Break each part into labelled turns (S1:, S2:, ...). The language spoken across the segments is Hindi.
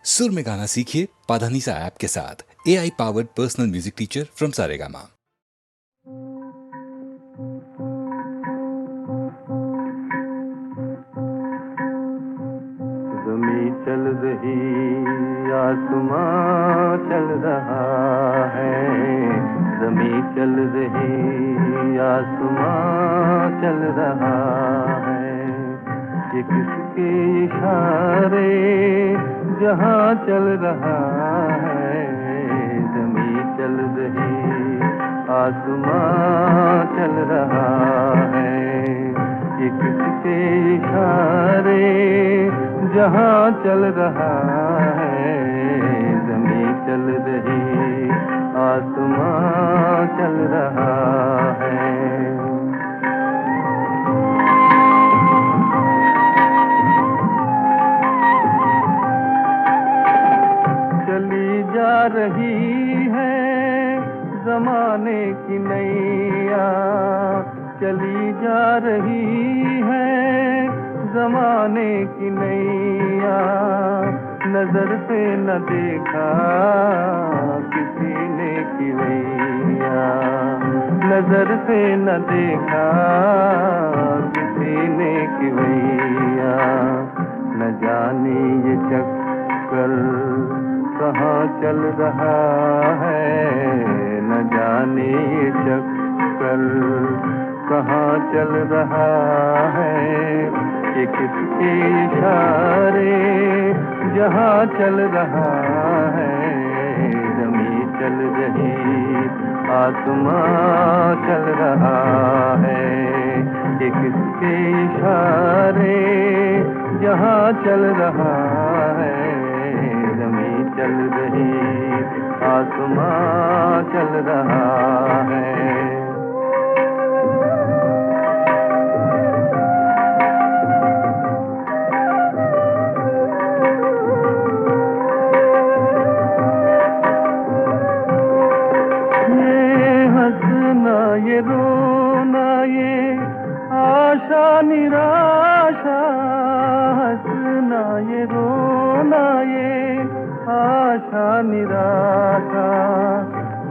S1: सुर में गाना सीखिए पाधानीसा ऐप के साथ। AI powered personal music teacher from Saregama.
S2: ज़मीं चल रही आसमां चल रहा है, ज़मीं चल रही आसमां चल रहा है। ये किसके इशारे जहां चल रहा है, ज़मीं चल रही आसमां चल रहा है। ये किसके इशारे जहां चल रहा है, ज़मीं चल रही आसमां चल रहा है। चली जा रही है ज़माने की नैया, चली जा रही है ज़माने की नैया। नजर से न देखा किसी ने किवैया, नजर से न देखा किसी ने किवैया। न जाने ये चक्कर कहाँ चल रहा है, न जाने ये चक्कर कहाँ चल रहा है। ये किसके इशारे जहाँ चल रहा है, ज़मीं चल रही आसमां चल रहा है। ये किसके इशारे जहाँ चल रहा है, ज़मीं चल रही आसमां चल रहा है। ये रोना ये आशा निराशा, हंसना ये रोना ये आशा निराशा।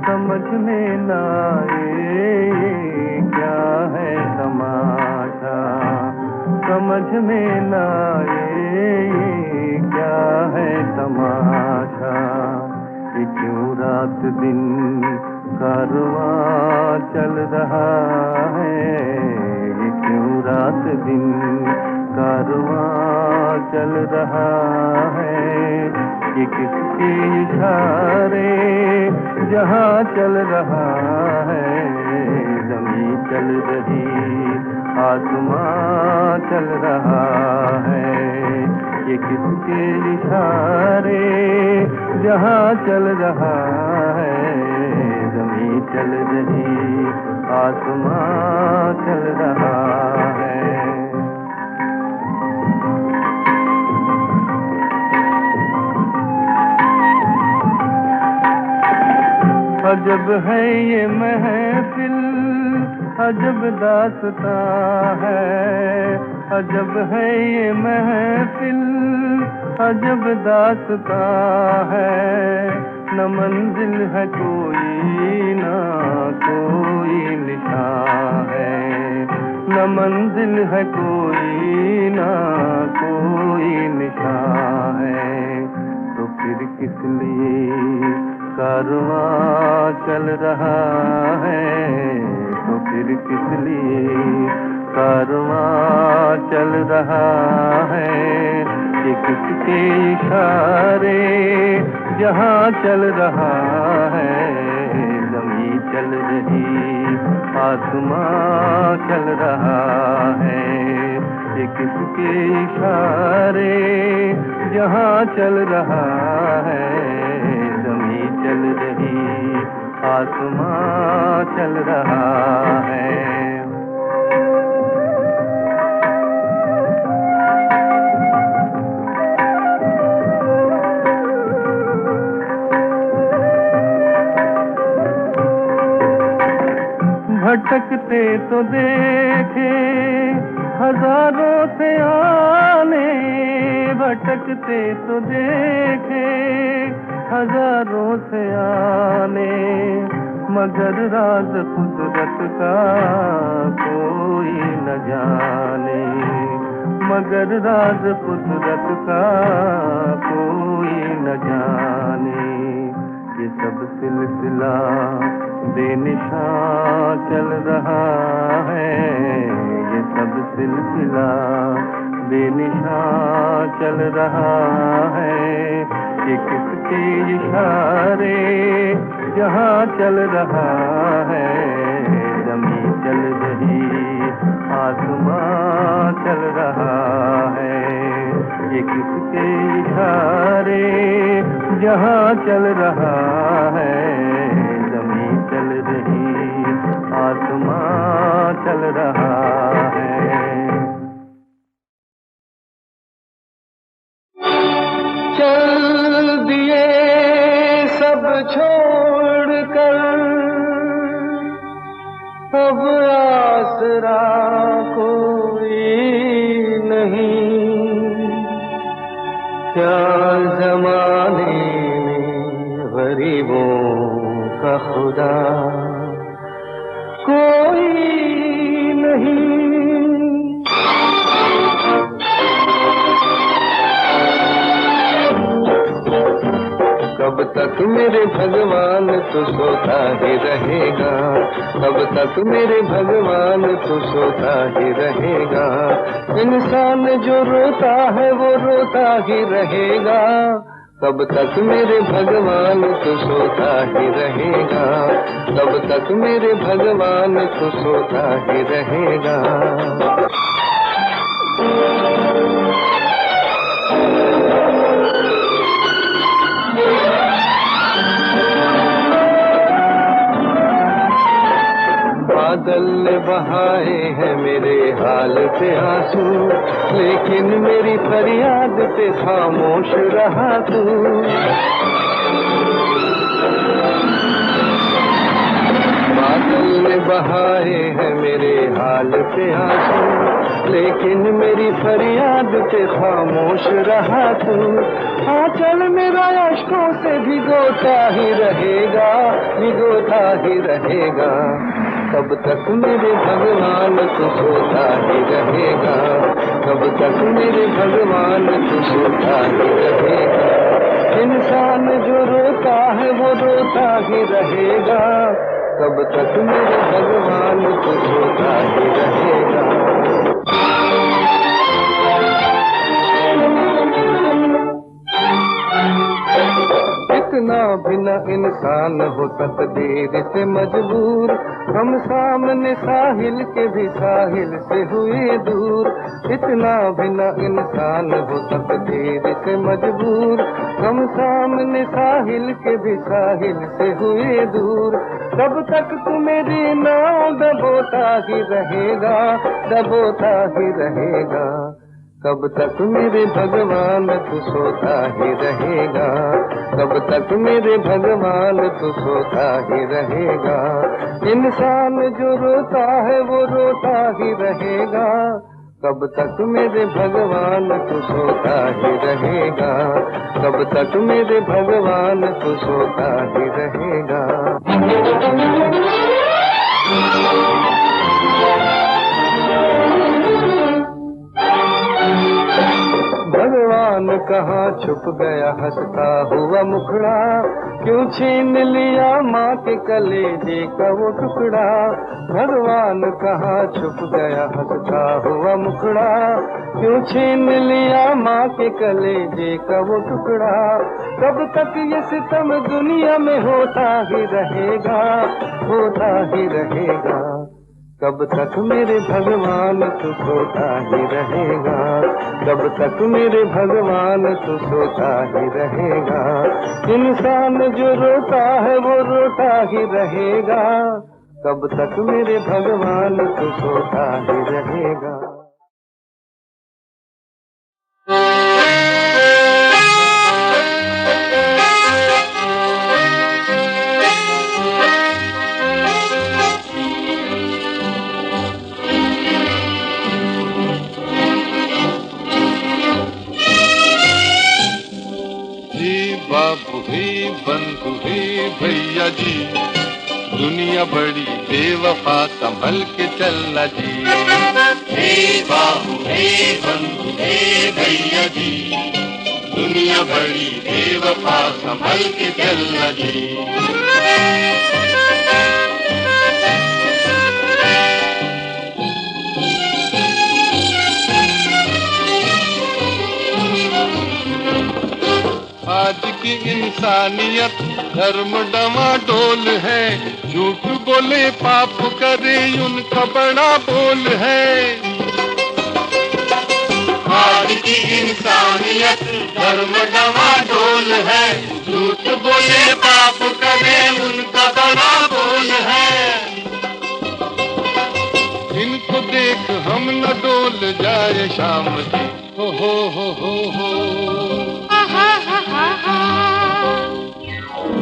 S2: समझ में न आए क्या है तमाशा, समझ में न आए क्या है तमाशा। ये क्यों रात दिन कारवां चल रहा है, ये क्यों रात दिन कारवां चल रहा है। ये किसके इशारे जहां चल रहा है, ज़मीं चल रही आसमां चल रहा है। ये किसके इशारे जहां चल रहा है, ज़मीं चल रही आसमां चल रहा है। अजब है ये महफिल, अजब दास्तां है। अजब है ये महफिल, अजब दास्तां है। न मंजिल है कोई ना कोई निशान है, न मंजिल है कोई ना कोई निशान है। तो फिर किस लिए कारवां चल रहा है, तो फिर किस लिए कारवां चल रहा है। ये किसके इशारे जहां चल रहा है, ज़मीं चल रही आसमां चल रहा है। ये किसके इशारे जहां चल रहा है, ज़मीं चल रही आसमां चल रहा है। भटकते तो देखे हजारों से आने, भटकते तो देखे हजारों से आने, मगर राज कुदरत का कोई न जाने, मगर राज कुदरत का कोई न जाने। ये सब सिलसिला बेनिशान चल रहा है, ये सब सिलसिला बेनिशान चल रहा है। ये किसके इशारे जहाँ चल रहा है, जमीन चल रही आसमां चल रहा है। ये किसके इशारे जहाँ चल रहा है, जमीन चल रही आसमां चल रहा है। चल दिए सब छोड़कर, अब आसरा कोई नहीं, क्या जमाने में गरीबों का खुदा कोई नहीं। कब तक मेरे भगवान तू सोता ही रहेगा, कब तक मेरे भगवान तू सोता ही रहेगा। इंसान जो रोता है वो रोता ही रहेगा, कब तक मेरे भगवान तू सोता ही रहेगा, कब तक मेरे भगवान तू सोता ही रहेगा। बादल ने बहाए हैं मेरे हाल पे आंसू, लेकिन मेरी फरियाद पे खामोश रहा तू। बादल ने बहाए हैं मेरे हाल पे आंसू, लेकिन मेरी फरियाद पे खामोश रहा तू। हाँ चल मेरा अश्कों से भिगोता ही रहेगा, भिगोता ही रहेगा। कब तक मेरे भगवान तू सोता ही रहेगा, कब तक मेरे भगवान तू सोता ही रहेगा। इंसान जो रोता है वो रोता ही रहेगा, कब तक मेरे भगवान तू सोता ही रहेगा। इतना भी न इंसान हो तकदीर से मजबूर, हम सामने साहिल के भी साहिल से हुए दूर। इतना भी न इंसान हो तकदीर से मजबूर, हम सामने साहिल के भी साहिल से हुए दूर। कब तक तू मेरी नाव दबोता ही रहेगा, दबोता ही रहेगा। कब तक मेरे भगवान तू सोता ही रहेगा, कब तक मेरे भगवान तू सोता ही रहेगा। इंसान जो रोता है वो रोता ही रहेगा, कब तक मेरे भगवान तू सोता ही रहेगा, कब तक मेरे भगवान तू सोता ही रहेगा। भगवान कहाँ छुप गया हंसता हुआ मुखड़ा, क्यों छीन लिया माँ के कलेजे का वो टुकड़ा। भगवान कहाँ छुप गया हंसता हुआ मुखड़ा, क्यों छीन लिया माँ के कलेजे का वो टुकड़ा। कब तक ये सितम दुनिया में होता ही रहेगा, होता ही रहेगा। कब तक मेरे भगवान तू सोता ही रहेगा, कब तक मेरे भगवान तू सोता ही रहेगा। इंसान जो रोता है वो रोता ही रहेगा, कब तक मेरे भगवान तू सोता ही रहेगा। बाबू हे बंधु हे भैया जी, दुनिया बड़ी बेवफा संभल के चलना जी।
S3: हे बाबू हे बंधु हे भैया जी, दुनिया बड़ी बेवफा संभल के चलना जी।
S2: आज की इंसानियत धर्म डमाडोल है, झूठ बोले पाप करे उनका बड़ा बोल है।
S3: आज की इंसानियत धर्म डमाडोल है, झूठ बोले पाप करे उनका बड़ा बोल है।
S2: इनको देख हम न डोल जाए शाम जी, हो।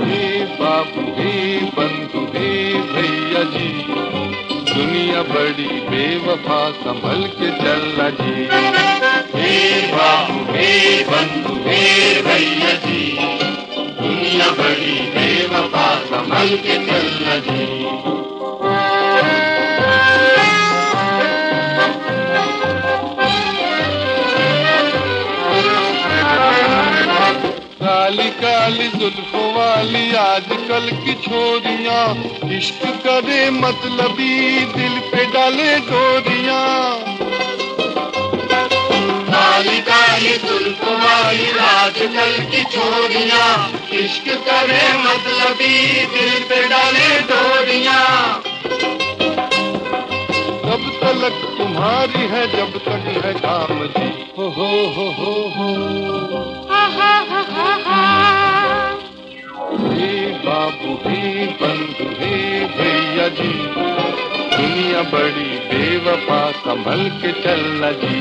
S2: हे बाबू हे बंधु हे भैया जी, दुनिया बड़ी बेवफा संभल के चलना जी।
S3: हे बाबू हे बंधु हे भैया जी, दुनिया बड़ी बेवफा संभल के चलना जी।
S2: काली काली जुल्फों वाली आजकल की छोरियां, इश्क करे मतलबी दिल पे डाले डोरियां।
S3: काली काली जुल्फों वाली आजकल की छोरियां, इश्क करे मतलबी दिल पे डाले डोरियां।
S2: जब तलक तुम्हारी है जब तक है काम जी, हो। हे बाबू हे बंधु हे भैया जी, दुनिया बड़ी बेवफा संभल के चलना जी।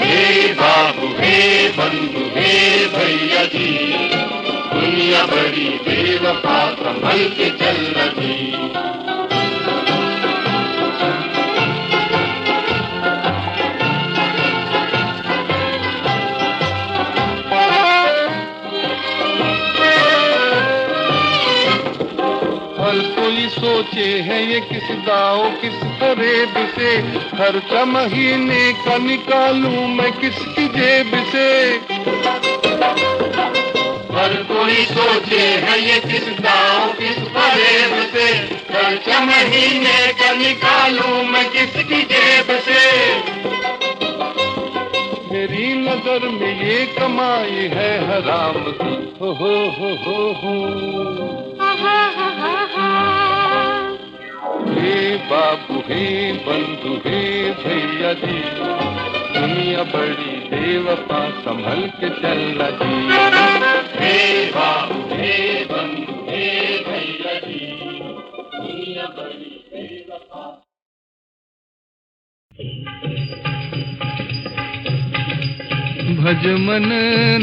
S3: हे बाबू हे बंधु हे भैया जी, दुनिया बड़ी बेवफा संभल के चलना जी।
S2: हर कोई सोचे है ये किस दाव किस फरेब से, खर्चा महीने का निकालूं मैं किसकी जेब से।
S3: हर कोई सोचे है ये किस दाव किस फरेब से, खर्चा महीने का निकालूं मैं किसकी जेब से।
S2: मेरी नजर में ये कमाई है हराम की, हो। हे बाबू हे बंधु हे भैया जी, दुनिया बड़ी बेवफा संभल के चलना जी।
S3: हे बाबू हे बंधु हे भैया जी, दुनिया बड़ी बेवफा।
S2: भज मन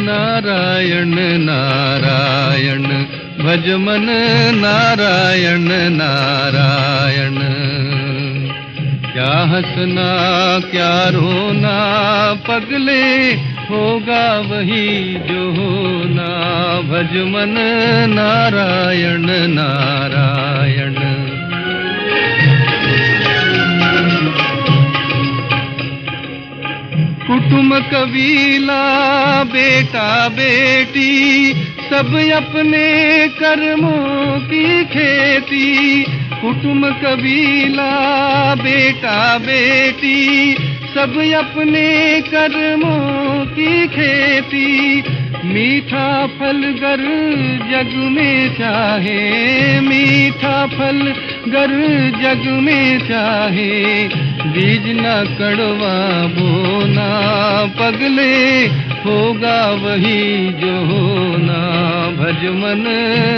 S2: नारायण नारायण, भज मन नारायण नारायण। क्या हंसना क्या रोना पगले, होगा वही जो होना। भज मन नारायण नारायण। कुटुंब कबीला बेटा बेटी, सब अपने कर्मों की खेती। कुटुंब कबीला बेटा बेटी, सब अपने कर्मों की खेती। मीठा फल गर जग में चाहे, मीठा फल गर जग में चाहे। बीज न कड़वा बोना पगले, होगा वही जो होना। भज मन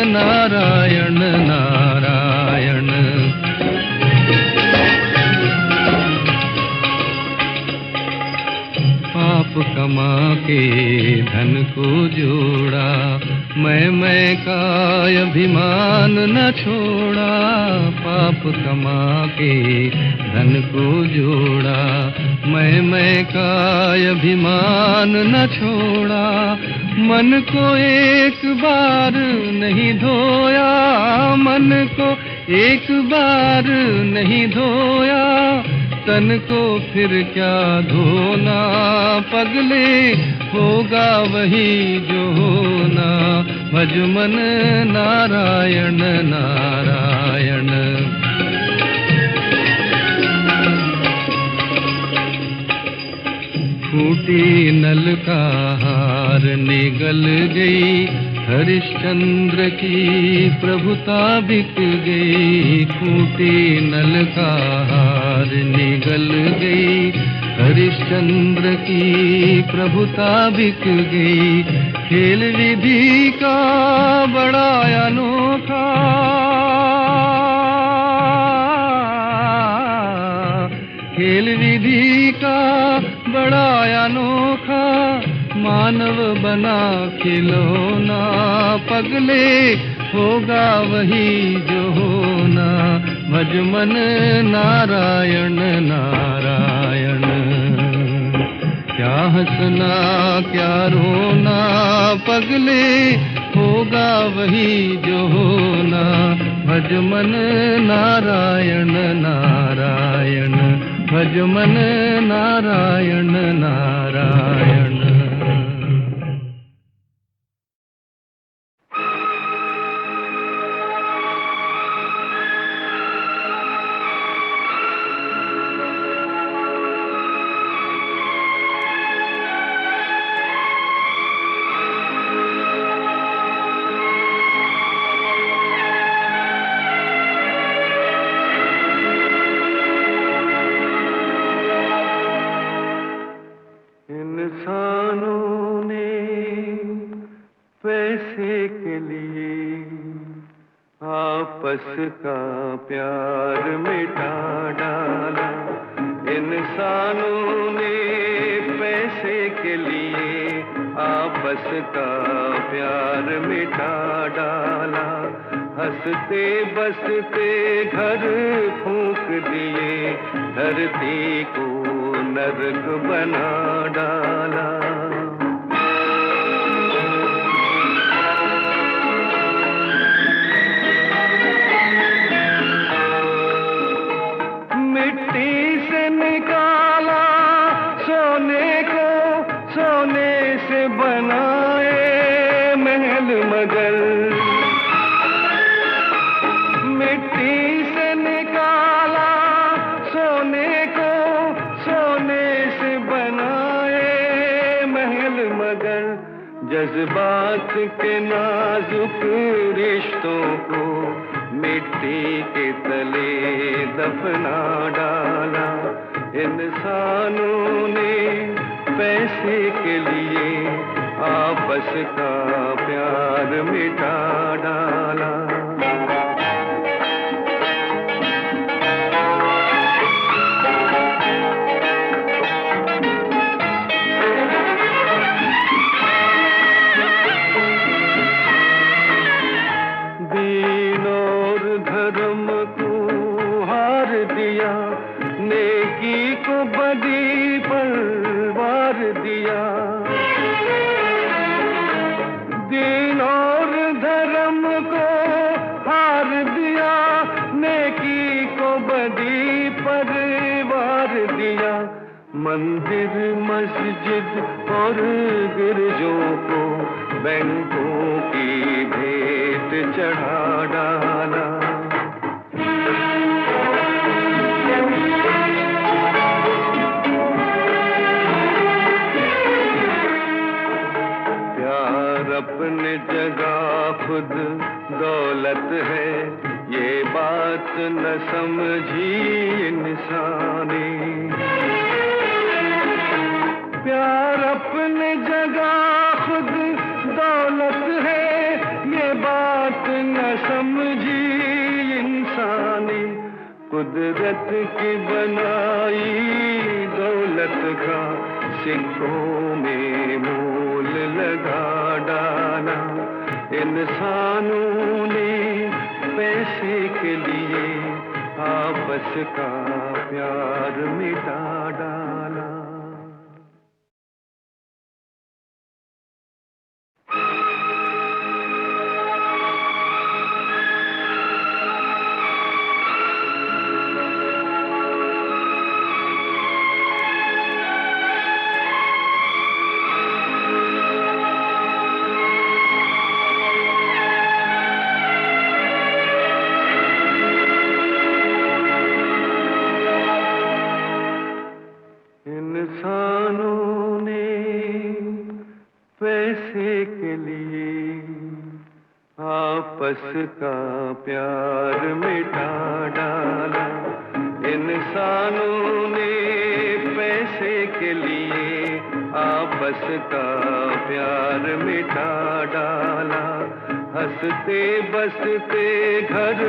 S2: नारायण नारायण। पाप कमा के धन को जोड़ा, मैं का अभिमान न छोड़ा, पाप कमा के धन को जोड़ा। मैं का अभिमान न छोड़ा, मन को एक बार नहीं धोया, मन को एक बार नहीं धोया, तन को फिर क्या धोना। पगले होगा वही जो होना, भज मन नारायण नारायण। फूटी नल का हार निगल गई, हरिश्चंद्र की प्रभुता बिक गई। फूटी नल का हार निगल गई, हरिश्चंद्र की प्रभुता बिक गई। खेल विधि का बड़ा अनोखा, खेल विधि का बड़ा अनोखा, मानव बना खिलौना। पगले होगा वही जो होना, भज मन नारायण नारायण। क्या हंसना क्या रोना, पगले होगा वही जो होना, भज मन नारायण नारायण, भज मन नारायण नारायण। इंसानों ने पैसे के लिए आपस का प्यार मिटा डाला। इंसानों ने पैसे के लिए आपस का प्यार मिटा डाला। हंसते बसते घर फूंक दिए, धरती को नरक बना डाला। मिट्टी से निकाला सोने को, सोने से बनाए महल मगर। मिट्टी से निकाला सोने को, सोने से बनाए महल मगर। जज्बात के नाजुक रिश्तों को मिट्टी के तले दफना डाला। इंसानों ने पैसे के लिए आपस का प्यार मिटा डाला। दीन और धर्म को हार दिया, नेकी को बदी पर वार दिया। दीन और धर्म को हार दिया, नेकी को बदी पर वार दिया। मंदिर मस्जिद और गिरजों को बैंकों की भेंट चढ़ा डाला। प्यार अपने जगह खुद दौलत है, ये बात न समझी इंसानी। प्यार अपने जगह खुद दौलत है, ये बात न समझी इंसानी। कुदरत की बनाई दौलत का सिक्कों में मोल लगा डाला। इंसानों ने पैसे के लिए आपस का प्यार मिटा डाला। इंसानों ने पैसे के लिए आपस का प्यार मिटा डाला। इंसानों ने पैसे के लिए आपस का प्यार मिटा डाला। हंसते बसते घर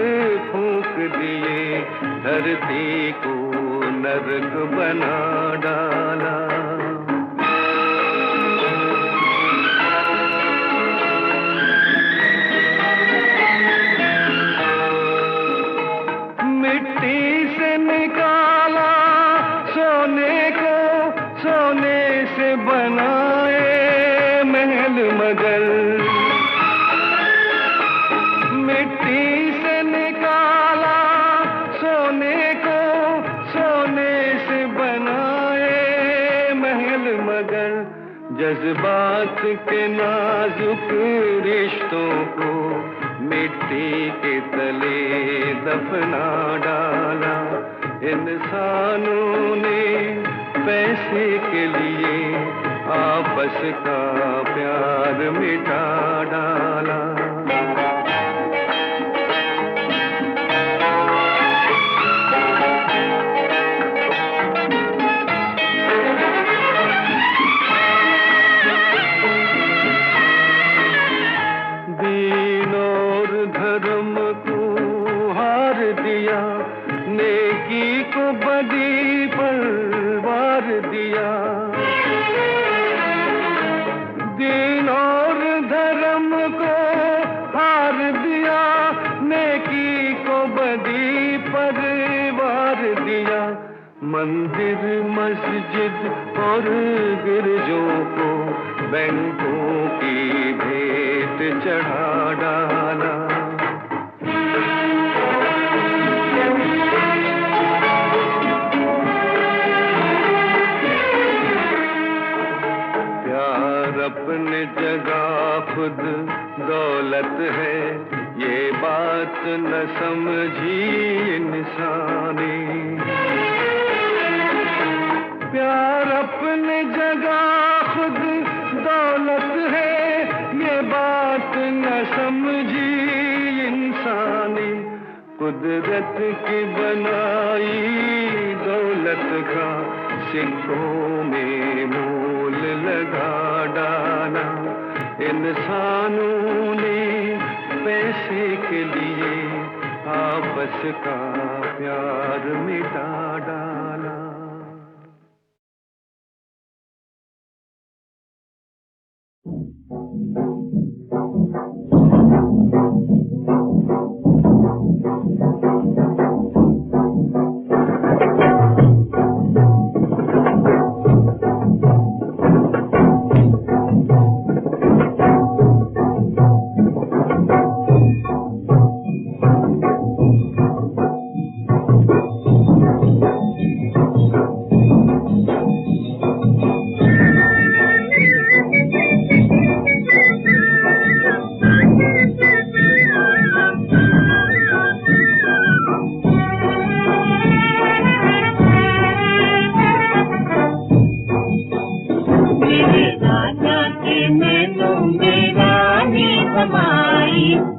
S2: फूंक दिए, धरती को नरक बना डाला। मिट्टी से निकाला सोने को, सोने से बनाए महल मगर। मिट्टी से निकाला सोने को, सोने से बनाए महल मगर। जज्बात के नाजुक रिश्तों को मिट्टी के तले दफना डाला। इंसानों ने पैसे के लिए आपस का प्यार मिटा डाला। दीन और धर्म को हार दिया, नेकी को बदी पर वार दिया। दीन और धर्म को हार दिया, नेकी को बदी पर वार दिया। मंदिर मस्जिद और गिरजों को बैंकों की भेंट चढ़ा डाला। प्यार अपने जगह खुद दौलत है, ये बात न समझी इंसानी। प्यार अपने जगह खुद दौलत है, ये बात न समझी इंसानी। कुदरत की बनाई दौलत का सिक्कों में मोल लगा डाला। इंसानों ने पैसे के लिए आपस का प्यार मिटा डाला।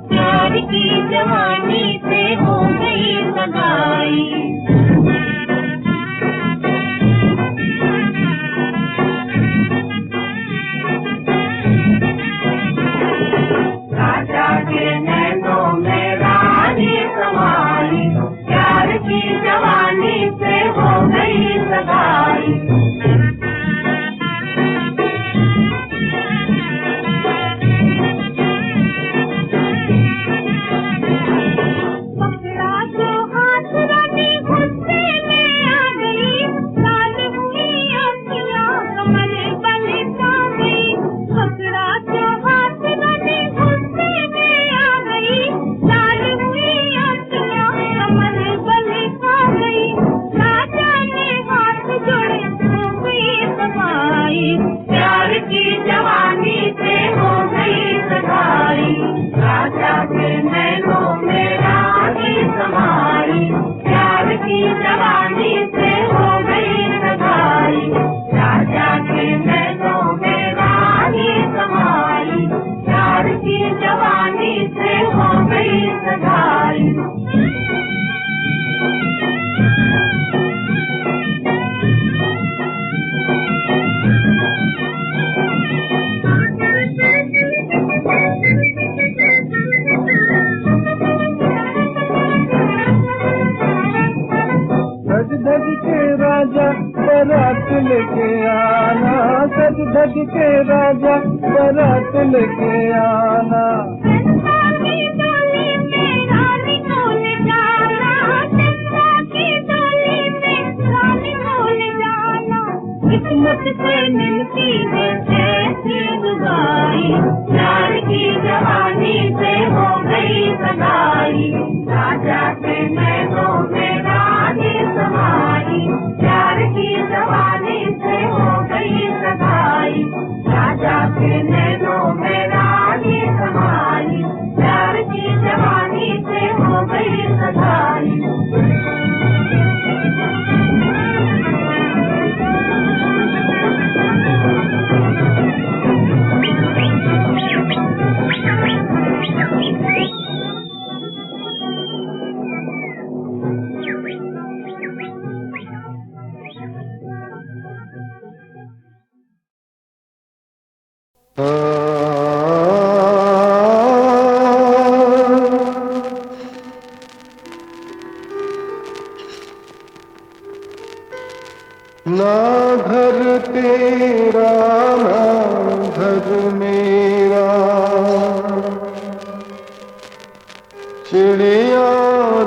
S4: प्यार की जवानी से हो गई सगाई। राजा के नैनों में रानी समाई, प्यार की जवानी से हो गई सगाई। सगाई।
S2: सज धज के राजा बारात लेके आना, सज धज के राजा बारात लेके आना।
S4: चंदा की डोली पे रानी को ले जाना, चंदा की डोली पे रानी को ले जाना। किस्मत से मिलती है ऐसी दुआई, प्यार की जवानी से हो गई सगाई। राजा के नैनों में रानी समाई, प्यार की जवानी से हो गई सगाई। राजा के नैनों में रानी समाई, प्यार की जवानी से हो गई सगाई।
S2: ना घर तेरा ना घर मेरा, चिड़िया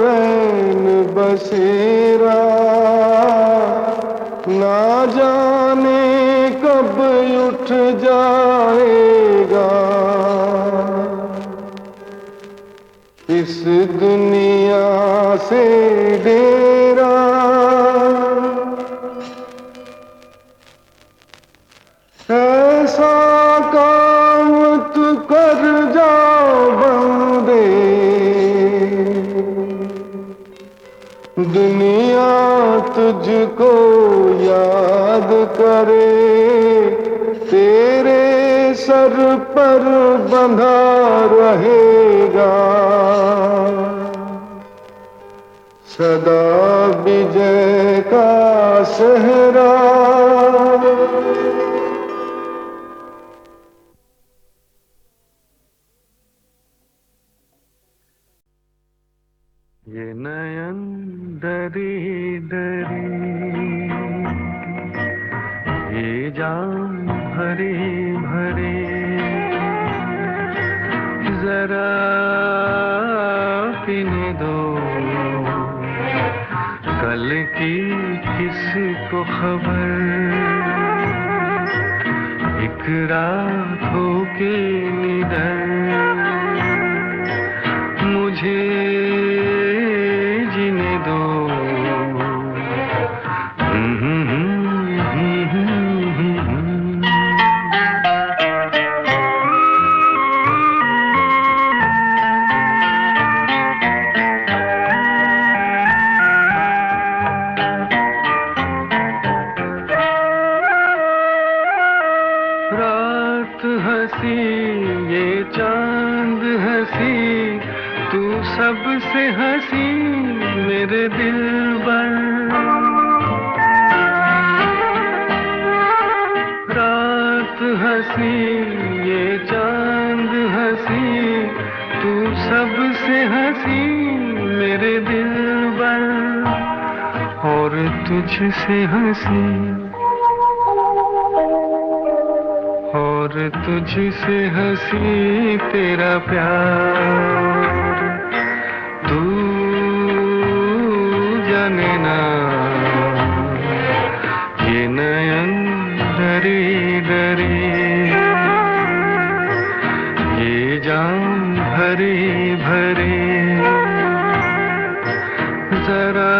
S2: रैन बसेरा, ना जाने कब उठ जाएगा इस दुनिया से डेरा। ऐसा काम तू कर जाओ बंदे, दुनिया तुझको याद करे, तेरे सर पर बंधा रहेगा सदा विजय का सेहरा। ये नयन डरी डरी, ये जाम भरे भरे, जरा पीने दो कल की किसको खबर। एक रात हो के निडर मुझे जीने दो। रात हंसी ये चांद हंसी, तू सबसे हंसी मेरे दिल पर। रात हंसी ये चांद हंसी, तू सबसे हंसी मेरे दिल पर। और तुझसे हंसी और तुझसे हंसी तेरा प्यार। तू जाने ना ये नयन डरी डरी, ये जाम भरी भरी, जरा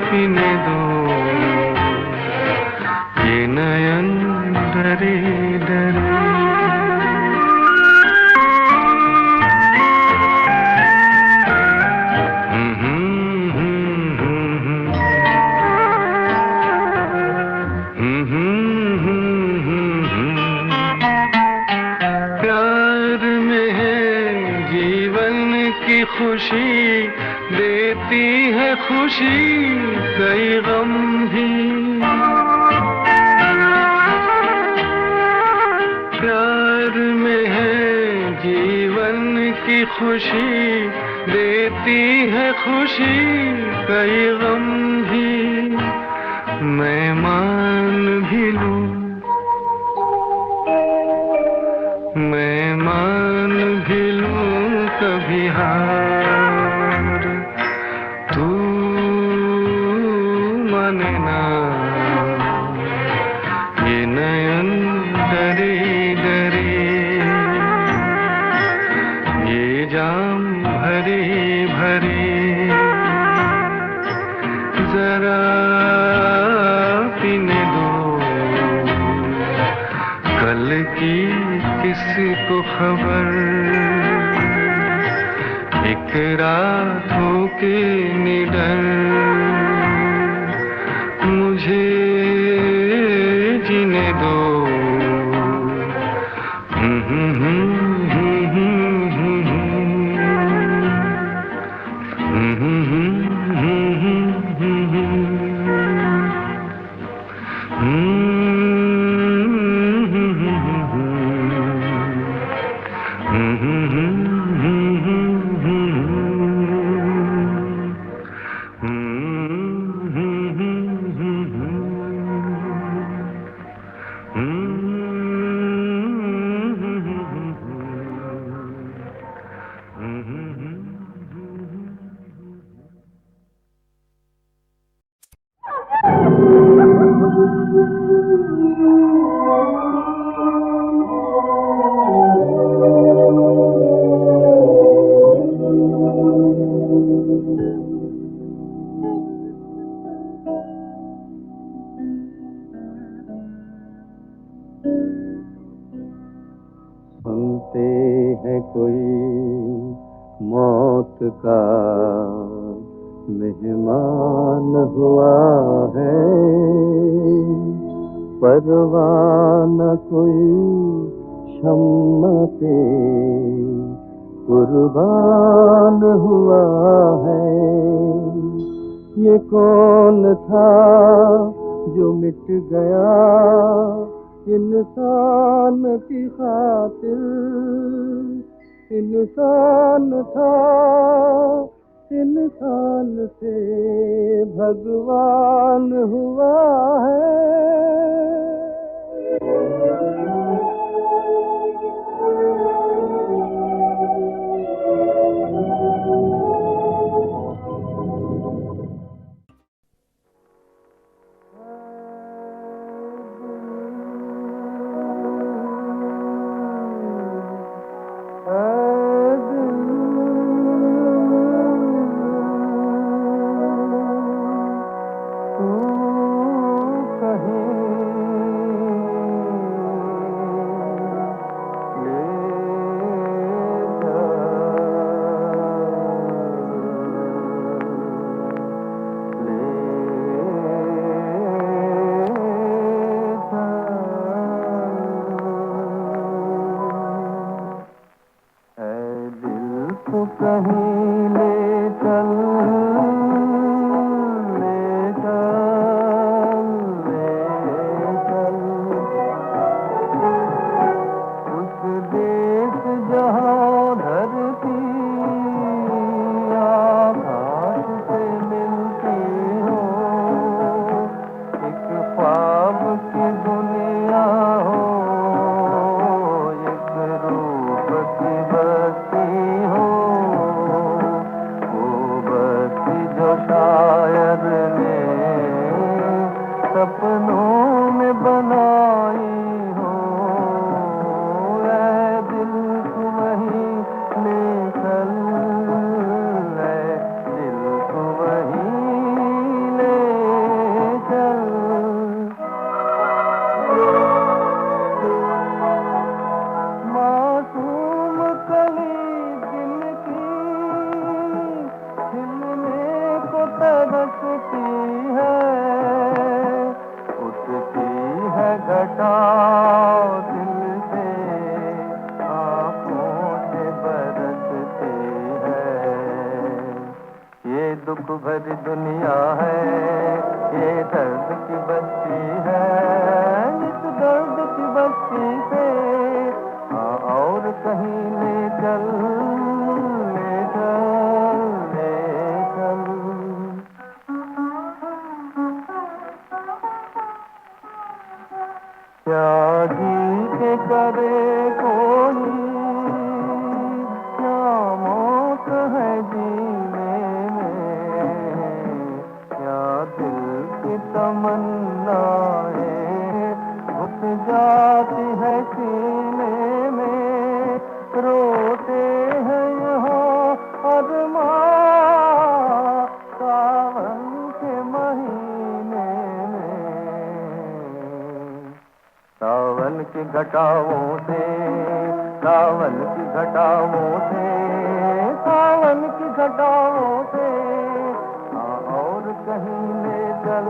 S2: पीने दो ये नयन डरी डरी। प्यार में है जीवन खुशी देती है खुशी कई गम भी। प्यार में है जीवन की खुशी देती है खुशी कई गम भी। मैं मान भी लूं, मैं मान भी लूं कभी हार, तू माने ना ये नयन डरे डरे, ये जाम भरे भरे। जरा पीने दो कल की किसको खबर, एक रात हो के निडर मुझे जीने दो। सुनते हैं कोई मौत का मेहमान हुआ है, परवाना कोई शम्मा पे कुर्बान हुआ है। ये कौन था जो मिट गया इंसान की खातिर, इंसान था इंसान से भगवान हुआ है। दुख भरी दुनिया है, ये दर्द की बस्ती है, इस दर्द की बस्ती से हाँ और कहीं ले चल, ले चल, ले चल। क्या जी के करे कोई, क्या मौत है जीने में, क्या दिल की तमन्नाएं घुस जाती है सीने में, रोते हैं यहाँ अरमां सावन के महीने में। सावन की घटाओं से, सावन की घटाओं से, सावन की घटाओं से हाँ और कहीं ले चल,